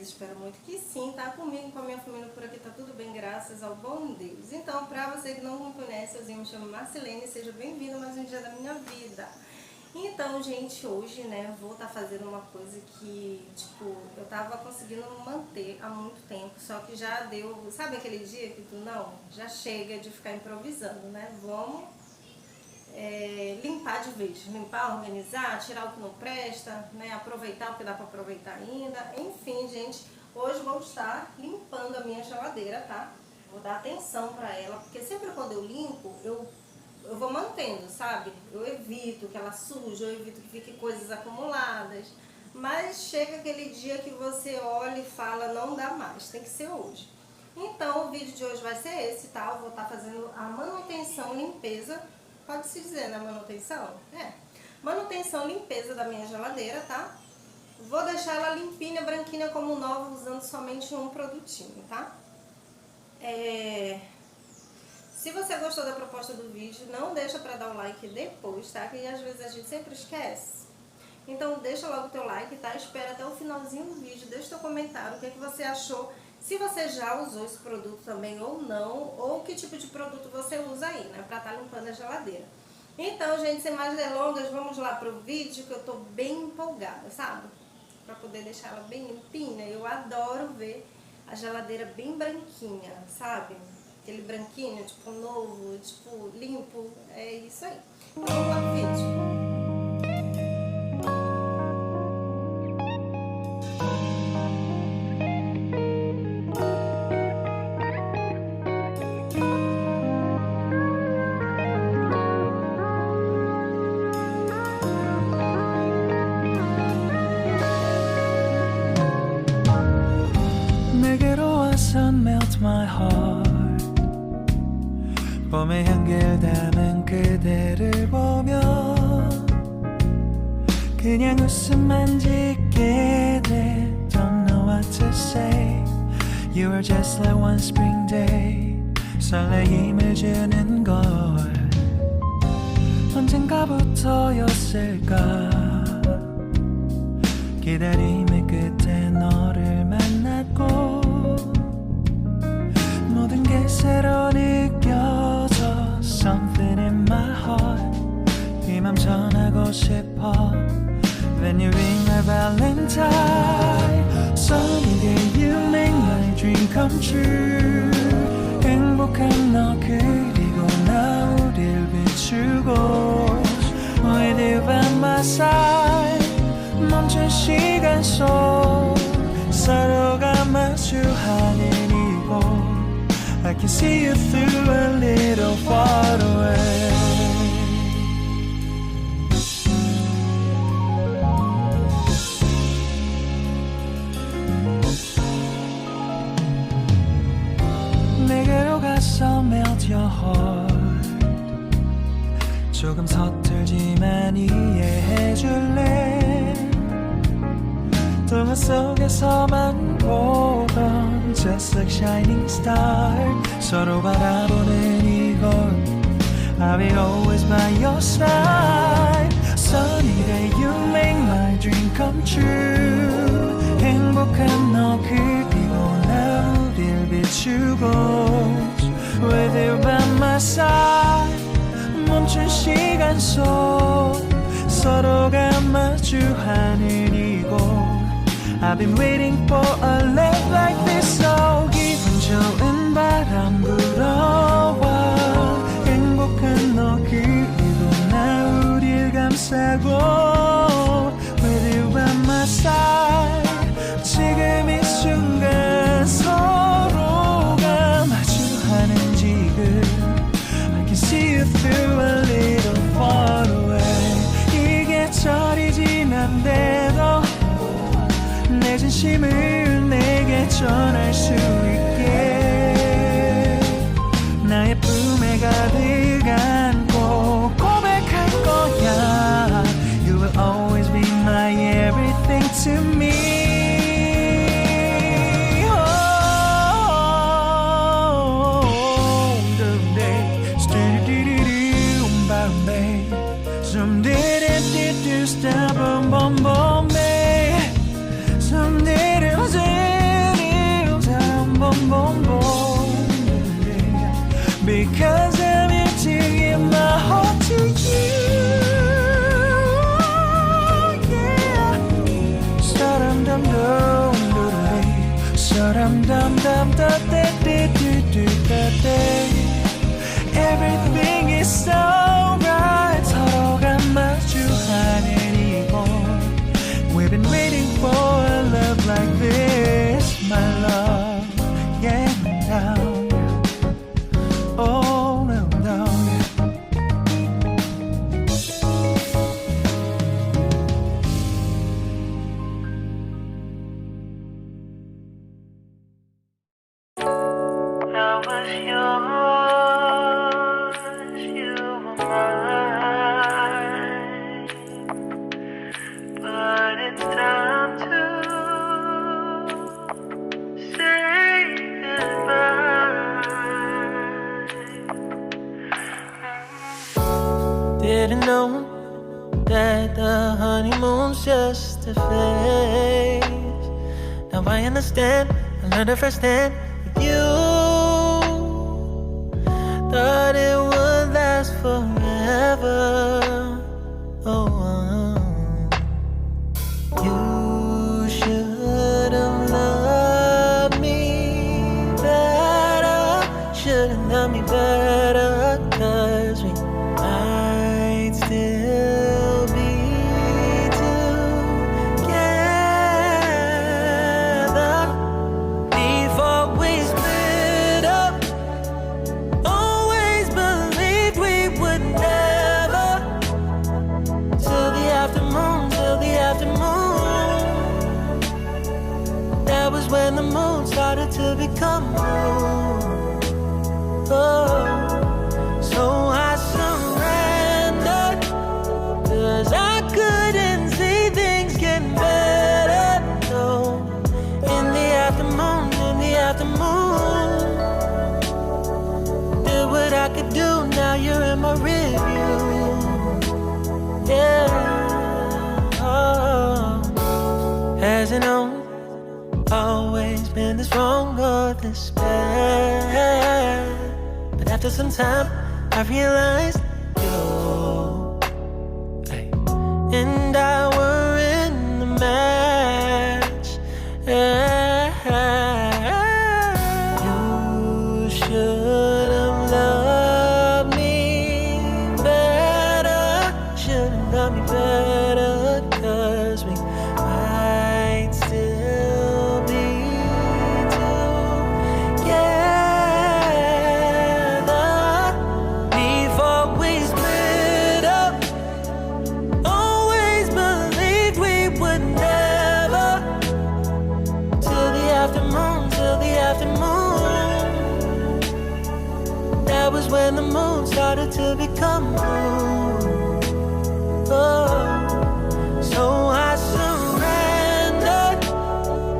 Espero muito que sim, tá? Comigo, com a minha família por aqui, tá tudo bem, graças ao bom Deus. Então, pra você que não me conhece, eu me chamo Marcilene, seja bem-vindo a mais um dia da minha vida. Então, gente, hoje, né, vou estar fazendo uma coisa que, tipo, eu tava conseguindo manter há muito tempo, só que já deu, sabe aquele dia que tu já chega de ficar improvisando, né? Vamos limpar de vez, limpar, organizar, tirar o que não presta, né? Aproveitar o que dá pra aproveitar ainda. Enfim, gente, hoje vou estar limpando a minha geladeira, tá? Vou dar atenção pra ela, porque sempre quando eu limpo, eu vou mantendo, sabe? Eu evito que ela suje, eu evito que fique coisas acumuladas. Mas chega aquele dia que você olha e fala, não dá mais, tem que ser hoje. Então, o vídeo de hoje vai ser esse, tá? Eu vou estar fazendo a manutenção, limpeza, pode-se dizer, né? Manutenção? Manutenção, limpeza da minha geladeira, tá? Vou deixar ela limpinha, branquinha como nova, usando somente um produtinho, tá? Se você gostou da proposta do vídeo, não deixa pra dar o like depois, tá? Que às vezes a gente sempre esquece. Então deixa logo o teu like, tá? Espera até o finalzinho do vídeo, deixa teu comentário, o que você achou, se você já usou esse produto também ou não, ou que tipo de produto você usa aí, né? Pra estar limpando a geladeira. Então, gente, sem mais delongas, vamos lá pro vídeo, que eu tô bem empolgada, sabe? Pra poder deixar ela bem limpinha. Eu adoro ver a geladeira bem branquinha, sabe? Aquele branquinho, tipo novo, tipo limpo, é isso aí. Então, vamos lá pro vídeo. 내게로 와서 melt my heart 봄의 향기를 담은 그대를 보며 그냥 웃음만 짓게 돼 Don't know what to say You are just like one spring day 설레임을 주는 걸 언젠가부터였을까 기다림의 끝에 너를 만났고 모든 게 새로 느껴져 Something in my heart 이 맘 전하고 싶어 When you ring my valentine Sunny day you make my dream come true 행복한 너 그리고 나 우릴 비추고 With you by my side 멈춘 시간 속 서로가 마주하는 이곳 I can see you through a little far away 내게로 가서 melt your heart 조금 서툴지만 이해해줄래 동화 속에서만 보던 Just like shining star 서로 바라보는 이곳 I'll be always by your side Sunny day you make my dream come true 행복한 너 그리고 나 우릴 비추고 With you by my side 멈춘 시간 속 서로가 마주하는 이곳 I've been waiting for a love like this So 기분 좋은 바람 불어와 행복한 너 그리고 나 우릴 감싸고 With you by my side 지금 이 순간 서로가 마주하는 지금 I can see you through a little far away 이 계절이 지난데도 내 진심을 내게 전할 수 있게 나의 품에 가득 안고 고백할 거야 You will always be my everything to me Someday, boom, boom, boom, babe. Someday, boom, boom, boom. Because I'm here to give my heart to you. Yeah. Sa-dum dum dum dum, sa-dum dum dum da da da da da da. Everything is so right. 서로가 마주하는 이곳. We've been waiting for a love like this, my love. Yeah, now. Oh, no, no. I was yours, you were mine, but it's time to say goodbye. Didn't know that the honeymoon's just a phase. Now I understand, I learned it firsthand with you. Thought it would last forever. Oh, you should have loved me better. Should have loved me better, 'cause we might still be together before we split up. Always believed we would never. Till the afternoon, till the afternoon. That was when the moon started to become moon. Oh, so I surrendered, 'cause I couldn't see things getting better. No, in the afternoon, in the afternoon. Did what I could do, now you're in my review. Yeah, oh. Hasn't always been this wrong or this bad. But after some time, I realized you and I were in the match. You should have loved me better. Should have loved me better, 'cause we might still be together before we split up. Always believed we would never. Till the afternoon, till the afternoon. That was when the moon started to become moon. Oh, so I surrendered,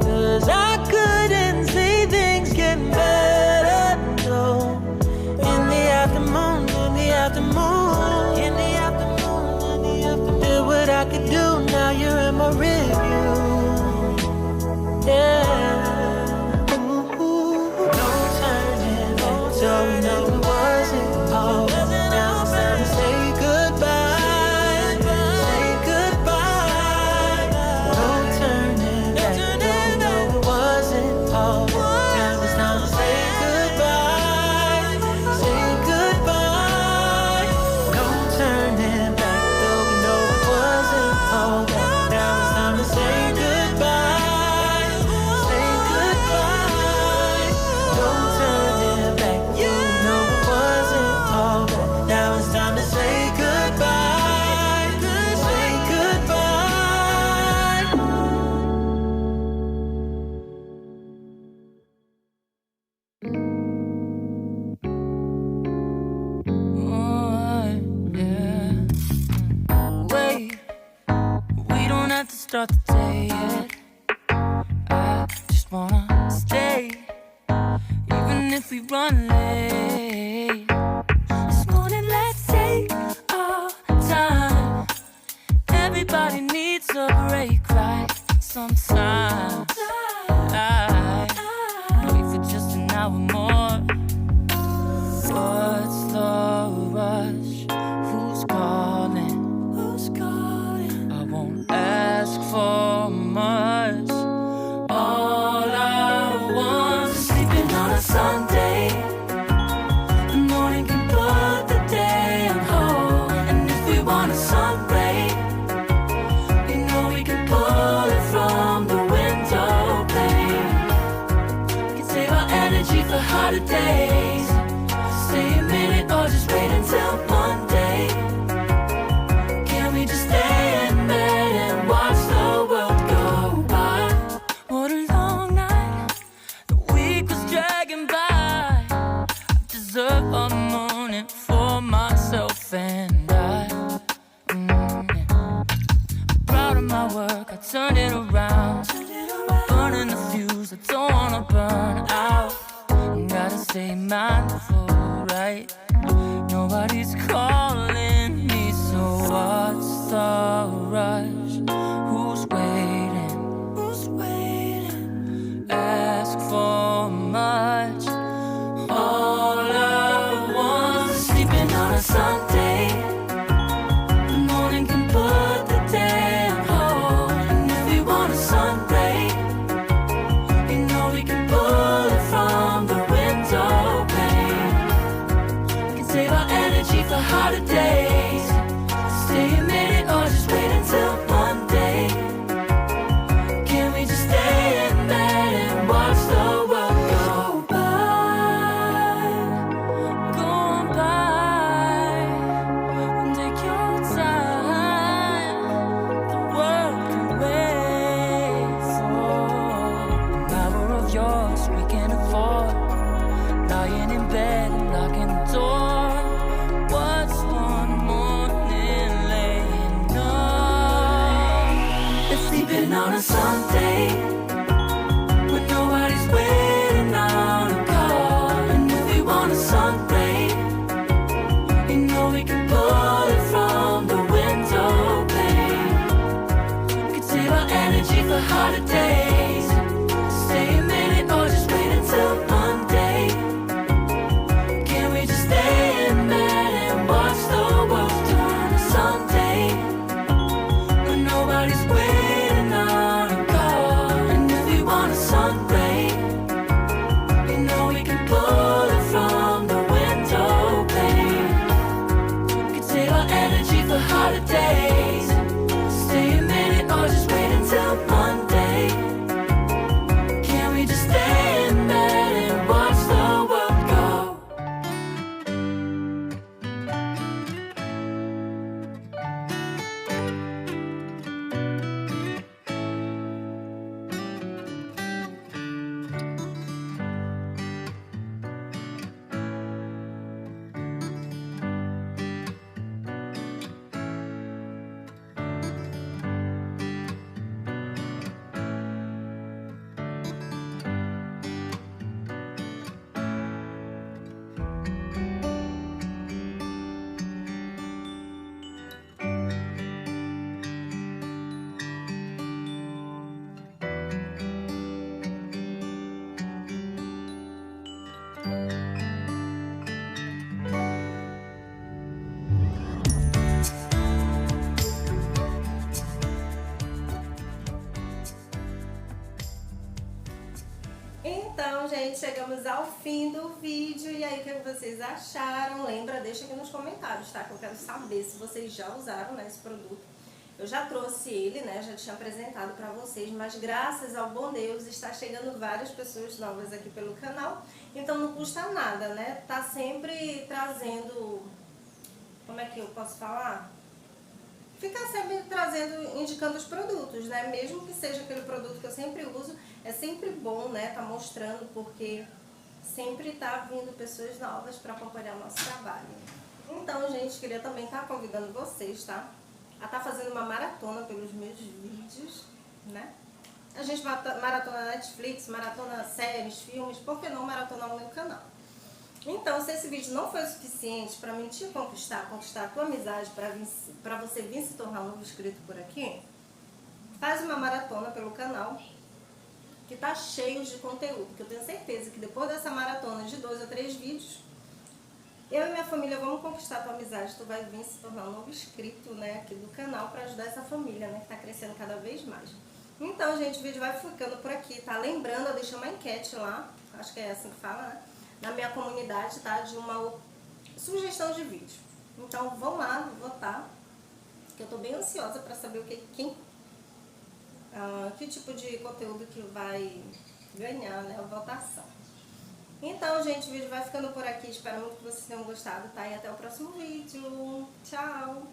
'cause I couldn't see things getting better. No, in the afternoon, in the afternoon, in the afternoon, in the afternoon. Did what I could do, now you're in my review. Yeah. Ooh, no turning back, so we know it wasn't all. Now it's time to say goodbye. Say goodbye. No turning back, so we know it wasn't all. Now it's time to say goodbye. Say goodbye. No turning back, though we know it wasn't all. Now it's time to say goodbye. Say goodbye. No turning back, you know it wasn't all. Now it's time to say goodbye. Say goodbye. Yeah. Wait, we don't have to start the day yet. I just wanna stay, even if we run late. This morning, let's take our time. Everybody needs a break, right? Sometimes I wait for just we want a sun ray, you know we can pull it from the window pane. Can save our energy for harder days. Stay a minute or just wait until Monday. Can we just stay in bed and watch the world go by? What a long night, the week was dragging by. I deserve a morning for myself and I. I'm proud of my work, I turned it around. I'm burning the fuse, I don't wanna burn out. Gotta stay mindful, right? Nobody's calling me, so what's the rush? Who's waiting? Who's waiting? Ask for much. All I want is sleeping on a Sunday. The morning can put the day on hold. And if we want a sun ray, you know we can pull it from the window pane. Can save our energy for harder days. Stay a minute or just wait until Monday. Can we just stay in bed and watch the world go by? Go on by and take your time. The world can wait for an hour of yours we can afford. Lying in bed and locking the door. What's one morning laying up? It's sleeping on a Sunday when nobody's waiting on a call. And if we want a sun ray, you know we can pull it from the window pane. We can save our energy for harder days. Stay a minute or just wait until Monday. Can we just stay in bed and watch the world turn to Sunday when nobody's waiting on a call? And if we want a sun ray, you know we can pull it from the window pane. We can save our energy for harder days. Stay a minute or just wait until Monday. Can we just stay in bed and watch the world go? Então, gente, chegamos ao fim do vídeo. E aí, o que vocês acharam? Lembra, deixa aqui nos comentários, tá? Que eu quero saber se vocês já usaram, né, esse produto. Eu já trouxe ele, né, já tinha apresentado pra vocês, mas graças ao bom Deus está chegando várias pessoas novas aqui pelo canal. Então não custa nada, né? Tá sempre trazendo, como é que eu posso falar? Ficar sempre trazendo, indicando os produtos, né? Mesmo que seja aquele produto que eu sempre uso, é sempre bom, né? Tá mostrando, porque sempre tá vindo pessoas novas para acompanhar o nosso trabalho. Então, gente, queria também estar convidando vocês, tá? A estar fazendo uma maratona pelos meus vídeos, né? A gente maratona Netflix, maratona séries, filmes, por que não maratonar no meu canal? Então, se esse vídeo não foi o suficiente para mim te conquistar a tua amizade, para você vir se tornar um novo inscrito por aqui, faz uma maratona pelo canal, que tá cheio de conteúdo, que eu tenho certeza que depois dessa maratona de 2 a 3 vídeos, eu e minha família vamos conquistar a tua amizade, tu vai vir se tornar um novo inscrito, né, aqui do canal, para ajudar essa família, né, que tá crescendo cada vez mais. Então, gente, o vídeo vai ficando por aqui, tá? Lembrando, eu deixei uma enquete lá, acho que é assim que fala, né? Na minha comunidade, tá? De uma sugestão de vídeo. Então, vão lá votar que eu tô bem ansiosa para saber o que tipo de conteúdo que vai ganhar, né, a votação. Então, gente, o vídeo vai ficando por aqui. Espero muito que vocês tenham gostado, tá? E até o próximo vídeo. Tchau!